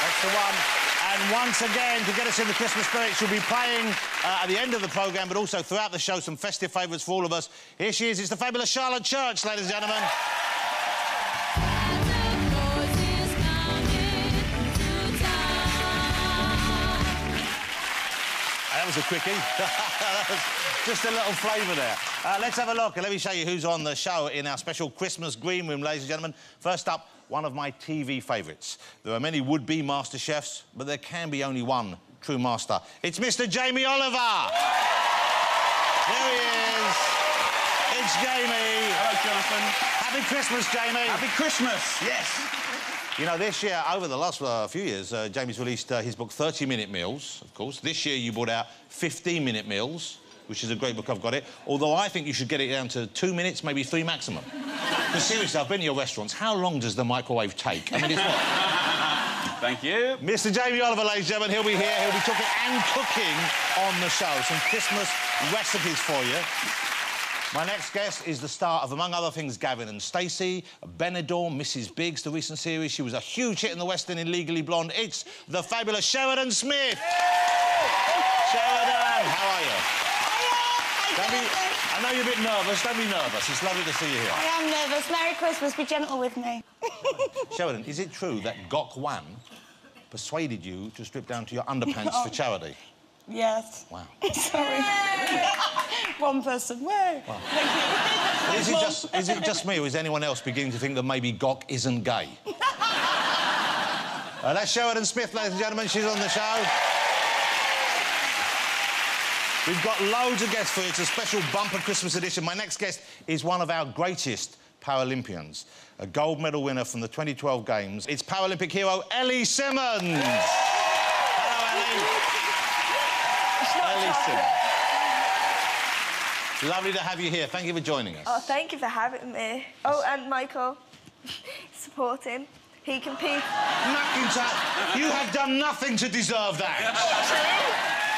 That's the one. And once again, to get us in the Christmas spirit, she'll be playing at the end of the programme, but also throughout the show, some festive favourites for all of us. Here she is. It's the fabulous Charlotte Church, ladies and gentlemen. That was a quickie. That was just a little flavour there. Let's have a look and let me show you who's on the show in our special Christmas green room, ladies and gentlemen. First up, one of my TV favourites. There are many would-be master chefs, but there can be only one true master. It's Mr. Jamie Oliver. There he is. It's Jamie. Hello, Jonathan. Happy Christmas, Jamie. Happy Christmas, yes. You know, this year, over the last few years, Jamie's released his book 30-Minute Meals, of course. This year, you brought out 15-Minute Meals, which is a great book, I've got it. Although I think you should get it down to 2 minutes, maybe 3 maximum. Because seriously, I've been to your restaurants. How long does the microwave take? I mean, it's what? Thank you. Mr. Jamie Oliver, ladies and gentlemen, he'll be here. He'll be talking and cooking on the show. Some Christmas recipes for you. My next guest is the star of, among other things, Gavin and Stacey, Benidorm, Mrs. Biggs, the recent series. She was a huge hit in the West End in Legally Blonde. It's the fabulous Sheridan Smith. Sheridan, how are you? I know you're a bit nervous. Don't be nervous. It's lovely to see you here. I am nervous. Merry Christmas. Be gentle with me. Sheridan, is it true that Gok Wan persuaded you to strip down to your underpants for charity? Yes. Wow. Sorry. One person. Wow. Is it just me, or is anyone else beginning to think that maybe Gok isn't gay? That's Sheridan Smith, ladies and gentlemen. She's on the show. We've got loads of guests for you. It's a special bumper Christmas edition. My next guest is one of our greatest Paralympians, a gold medal winner from the 2012 Games. It's Paralympic hero Ellie Simmonds. Hello, Ellie. Ellie Simmonds. Lovely to have you here. Thank you for joining us. Oh, thank you for having me. Oh, and Michael, support him. He competes. McIntyre, you have done nothing to deserve that.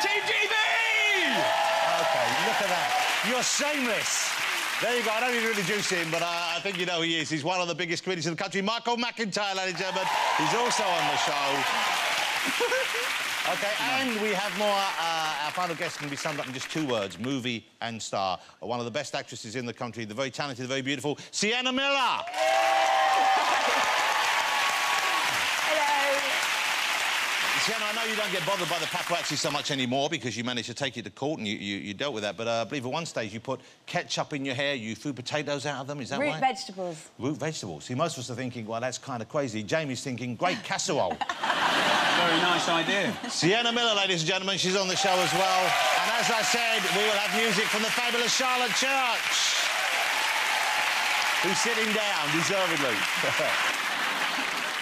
Team GB! OK, look at that. You're shameless. There you go. I don't need to introduce him, but I think you know who he is. He's one of the biggest comedians in the country. Michael McIntyre, ladies and gentlemen. He's also on the show. OK, and we have more. Our final guest can be summed up in just 2 words, movie and star. One of the best actresses in the country, the very talented, the very beautiful Sienna Miller. Sienna, I know you don't get bothered by the paparazzi so much anymore because you managed to take it to court and you dealt with that, but I believe at one stage you put ketchup in your hair, you threw potatoes out of them, is that right? Root vegetables. Root vegetables. See, most of us are thinking, well, that's kind of crazy. Jamie's thinking, great casserole. Very nice idea. Sienna Miller, ladies and gentlemen, she's on the show as well. And as I said, we will have music from the fabulous Charlotte Church, who's sitting down, deservedly.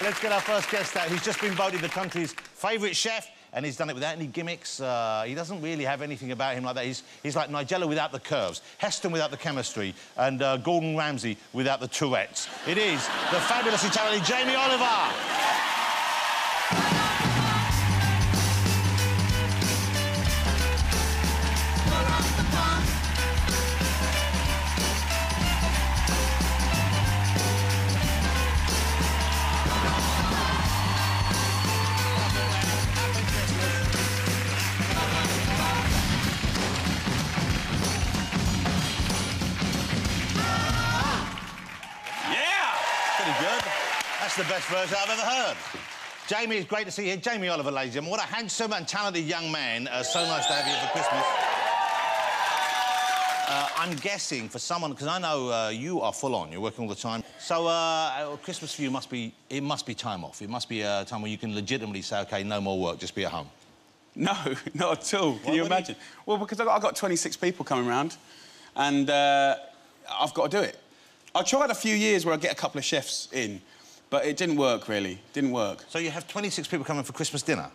Let's get our first guest out. He's just been voted the country's favourite chef, and he's done it without any gimmicks. He doesn't really have anything about him like that. He's like Nigella without the curves, Heston without the chemistry, and Gordon Ramsay without the Tourette's. It is the fabulous Italian Jamie Oliver. That's the best version I've ever heard. Jamie, it's great to see you here. Jamie Oliver, ladies and gentlemen. What a handsome and talented young man. So nice to have you here for Christmas. I'm guessing for someone, because I know you are full on, you're working all the time. So Christmas for you must be time off. It must be a time where you can legitimately say, OK, no more work, just be at home. No, not at all. Can you imagine? Well, because I've got 26 people coming round, and I've got to do it. I tried a few years where I get a couple of chefs in, but it didn't work, really. Didn't work. So you have 26 people coming for Christmas dinner?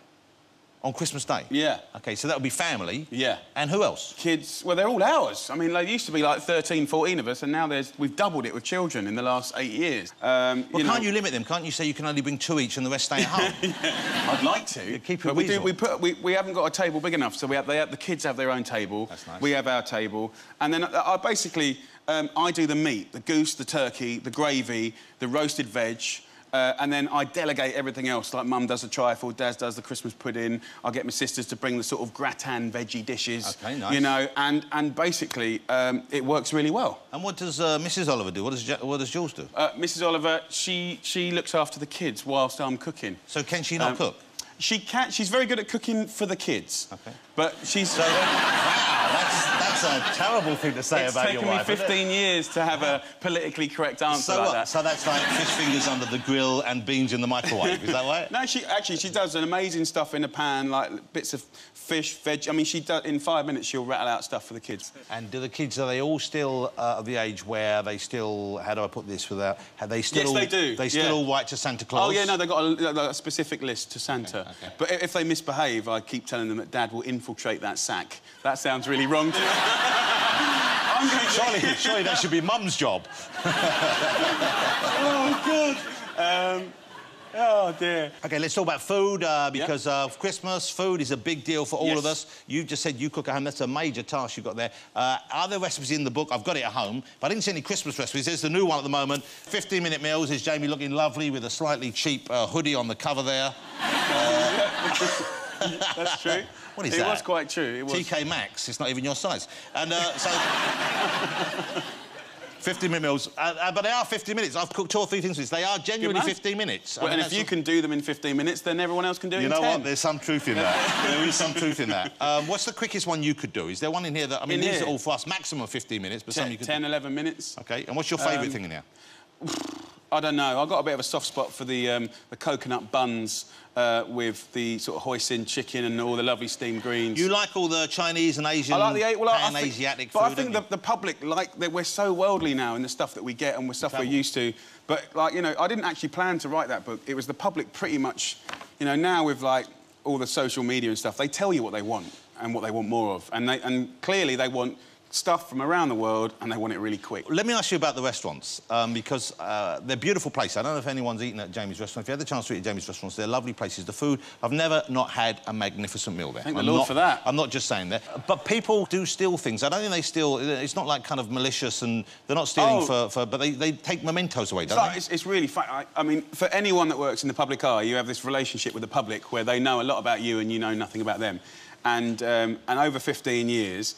On Christmas Day? Yeah. OK, so that would be family? Yeah. And who else? Kids, well, they're all ours. I mean, there used to be like 13, 14 of us, and now we've doubled it with children in the last 8 years. Well, can't you limit them? Can't you say you can only bring 2 each and the rest stay at home? Yeah. I'd like to. Keep but we haven't got a table big enough, so the kids have their own table. That's nice. We have our table. And then I basically, I do the meat, the goose, the turkey, the gravy, the roasted veg, and then I delegate everything else, like Mum does the trifle, Dad does the Christmas pudding. I get my sisters to bring the sort of gratin veggie dishes. OK, nice. You know, and basically, it works really well. And what does Mrs Oliver do? What does Jules do? Mrs Oliver, she looks after the kids whilst I'm cooking. So can she not cook? She can. She's very good at cooking for the kids. OK. But she's... So, wow, that's a terrible thing to say about your wife. It's taken me 15 years to have a politically correct answer like that. So that's like fish fingers under the grill and beans in the microwave, is that right? No, she does an amazing stuff in a pan, like bits of fish, veg. I mean, she does, in 5 minutes, she'll rattle out stuff for the kids. And do the kids, are they all still of the age where they still, how do I put this without, have they still... Yes, they do. They still all write to Santa Claus? Oh, yeah, no, they've got a specific list to Santa. Okay. But if they misbehave, I keep telling them that Dad will infiltrate that sack. That sounds really wrong to Surely that should be Mum's job. Oh, God. Oh, dear. OK, let's talk about food, because Christmas, food is a big deal for all of us. You've just said you cook at home. That's a major task you've got there. Are there recipes in the book? I've got it at home, but I didn't see any Christmas recipes. There's the new one at the moment. 15-minute meals. Is Jamie looking lovely with a slightly cheap hoodie on the cover there? That's true. What is that? It was quite true. It was. TK Maxx. It's not even your size. And so... 15-minute meals. But they are 15 minutes. I've cooked 2 or 3 things with this. They are genuinely 15 minutes. Well, and if you can do them in 15 minutes, then everyone else can do it in 10. You know what? There's some truth in that. There is some truth in that. What's the quickest one you could do? Is there one in here that... I mean, these are all for us. Maximum 15 minutes, but some you could... 10, 11 minutes. OK. And what's your favourite thing in here? I don't know. I've got a bit of a soft spot for the coconut buns with the sort of hoisin chicken and all the lovely steamed greens. You like all the Chinese and Asian Asiatic food, but I think the public, like, we're so worldly now in the stuff that we get and the stuff we're used to. But, like, you know, I didn't actually plan to write that book. It was the public pretty much... You know, now with, like, all the social media and stuff, they tell you what they want and what they want more of. And clearly they want... stuff from around the world, and they want it really quick. Let me ask you about the restaurants, because they're beautiful places. I don't know if anyone's eaten at Jamie's restaurant. If you had the chance to eat at Jamie's restaurants, they're lovely places. The food, I've never not had a magnificent meal there. Thank the Lord for that. I'm not just saying that. But people do steal things. I don't think they steal... It's not, like, kind of malicious, and they're not stealing but they take mementos away, don't they? It's really fun. I mean, for anyone that works in the public eye, you have this relationship with the public where they know a lot about you and you know nothing about them. And over 15 years,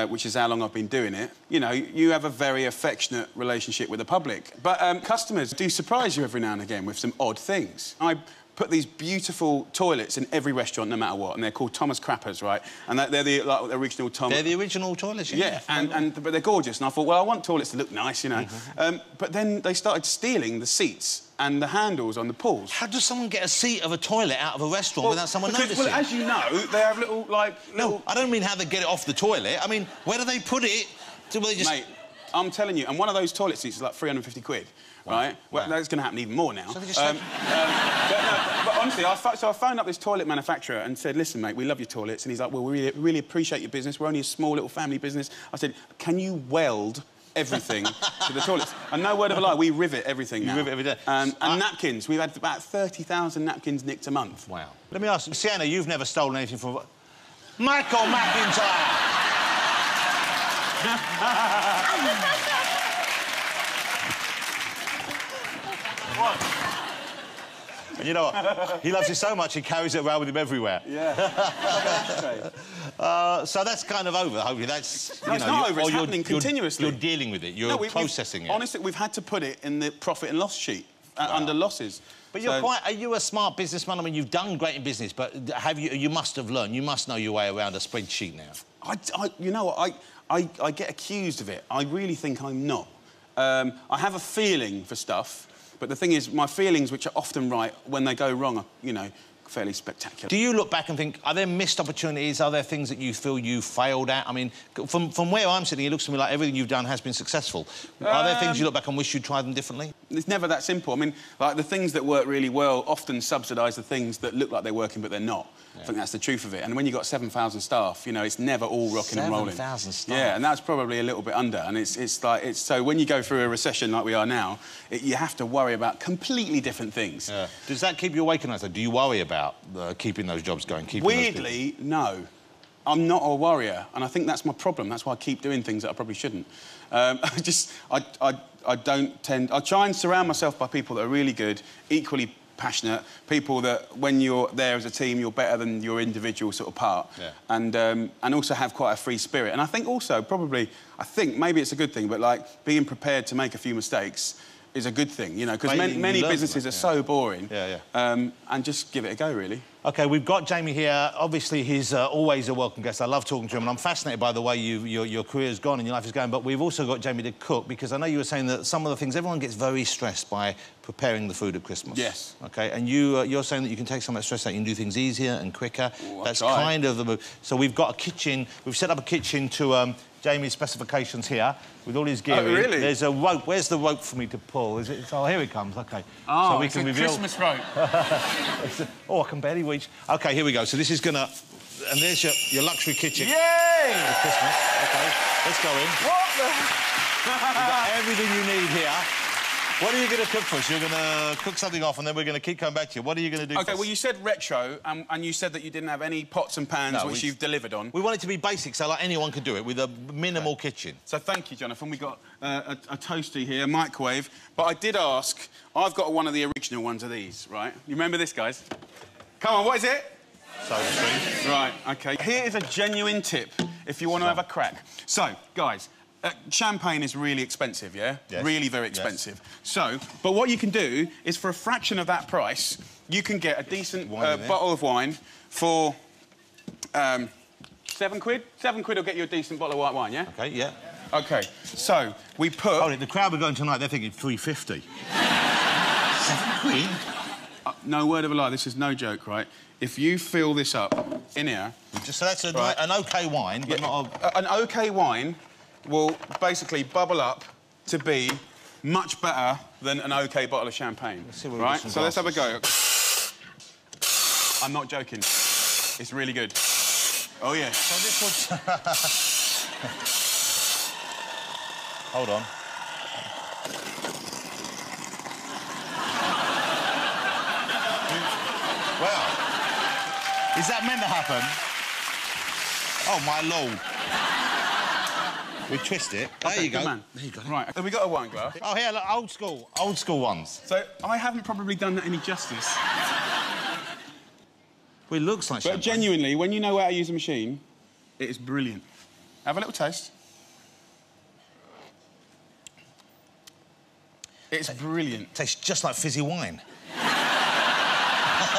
which is how long I've been doing it, you know, you have a very affectionate relationship with the public. But customers do surprise you every now and again with some odd things. I put these beautiful toilets in every restaurant, no matter what, and they're called Thomas Crappers, right? And they're the original Thomas... They're the original toilets, yeah. But they're gorgeous, and I thought, well, I want toilets to look nice, you know. But then they started stealing the seats and the handles on the pools. How does someone get a seat of a toilet out of a restaurant without someone noticing? Well, as you know, they have little, like... No, I don't mean how they get it off the toilet. I mean, where do they put it? Do they just... Mate, I'm telling you, and one of those toilet seats is like 350 quid. Wow. Right? Well, wow. that's going to happen even more now. So they just but honestly, I phoned up this toilet manufacturer and said, listen, mate, we love your toilets. And he's like, well, we really appreciate your business. We're only a small little family business. I said, can you weld everything to the toilets? And no word of a lie, we rivet everything now. You rivet every day. And napkins. We've had about 30,000 napkins nicked a month. Wow. Let me ask you, Sienna, you've never stolen anything from... Michael McIntyre! What? And you know what? He loves it so much, he carries it around with him everywhere. Yeah. So that's kind of over, hopefully. That's, no, it's not over, it's happening continuously. You're dealing with it, you're processing it. Honestly, we've had to put it in the profit and loss sheet, under losses. But you're are you a smart businessman? I mean, you've done great in business, but you must have learned, you must know your way around a spreadsheet now. You know what, I get accused of it. I really think I'm not. I have a feeling for stuff, but the thing is, my feelings, which are often right, when they go wrong, are, you know, fairly spectacular. Do you look back and think, are there missed opportunities? Are there things that you feel you failed at? I mean, from where I'm sitting, it looks to me like everything you've done has been successful. Are there things you look back and wish you'd tried them differently? It's never that simple. I mean, like, the things that work really well often subsidise the things that look like they're working, but they're not. I think that's the truth of it. And when you've got 7,000 staff, you know, it's never all rocking and rolling. 7,000 staff? Yeah, and that's probably a little bit under. And it's like... So when you go through a recession like we are now, you have to worry about completely different things. Yeah. Does that keep you awake at night, though? Do you worry about keeping those jobs going? Weirdly, no. I'm not a worrier, and I think that's my problem. That's why I keep doing things that I probably shouldn't. I don't tend... I try and surround myself by people that are really good, equally passionate, people that, when you're there as a team, you're better than your individual sort of part. Yeah. And also have quite a free spirit. And I think also, probably, I think maybe it's a good thing, but, like, being prepared to make a few mistakes is a good thing, you know, because many businesses are so boring. Yeah, yeah. And just give it a go, really. OK, we've got Jamie here. Obviously, he's always a welcome guest. I love talking to him, and I'm fascinated by the way your career's gone and your life is going. But we've also got Jamie to cook, because I know you were saying that some of the things... Everyone gets very stressed by preparing the food at Christmas. Yes. OK, and you're saying that you can take some of that stress out, you can do things easier and quicker. Ooh, that's kind of the move. So we've got a kitchen... We've set up a kitchen to... Jamie's specifications here, with all his gear. Oh, really? There's a rope. Where's the rope for me to pull? Is it? Oh, here it comes. OK. Oh, so we it's can a reveal... Christmas rope. Oh, I can barely reach. OK, here we go. So this is gonna... And there's your luxury kitchen. Yay! For Christmas. OK, let's go in. What the... You've got everything you need here. What are you going to cook for us? You're going to cook something off and then we're going to keep coming back to you. What are you going to do? OK, well, you said retro, and you said that you didn't have any pots and pans, which you've delivered on. We want it to be basic, so like anyone could do it, with a minimal kitchen. So thank you, Jonathan. We've got a toaster here, a microwave. But I did ask... I've got one of the original ones of these, right? You remember this, guys? Come on, what is it? Soda stream. Right, OK. Here is a genuine tip if you want to have a crack. So, guys... champagne is really expensive, yeah? Yes. Really very expensive. Yes. So, but what you can do is, for a fraction of that price, you can get a decent bottle of wine for £7. £7 will get you a decent bottle of white wine, yeah? OK, yeah. OK, so we put... Hold it, the crowd are going tonight, they're thinking £3.50. £7? No word of a lie, this is no joke, right? If you fill this up in here... Just so that's an OK wine, but not a... An OK wine will basically bubble up to be much better than an OK bottle of champagne. Right? So let's have a go. I'm not joking. It's really good. Oh, yeah. So this would... Hold on. Wow. Is that meant to happen? Oh, my Lord. We twist it. There you go. Man. There you go. Right, have we got a wine glass? Oh, here, look, old school ones. So I haven't probably done that any justice. Well, it looks like champagne. But genuinely, when you know how to use a machine, it is brilliant. Have a little taste. It's brilliant. Tastes just like fizzy wine.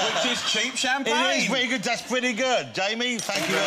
Which is cheap champagne. It is pretty good. That's pretty good. Jamie, thank you.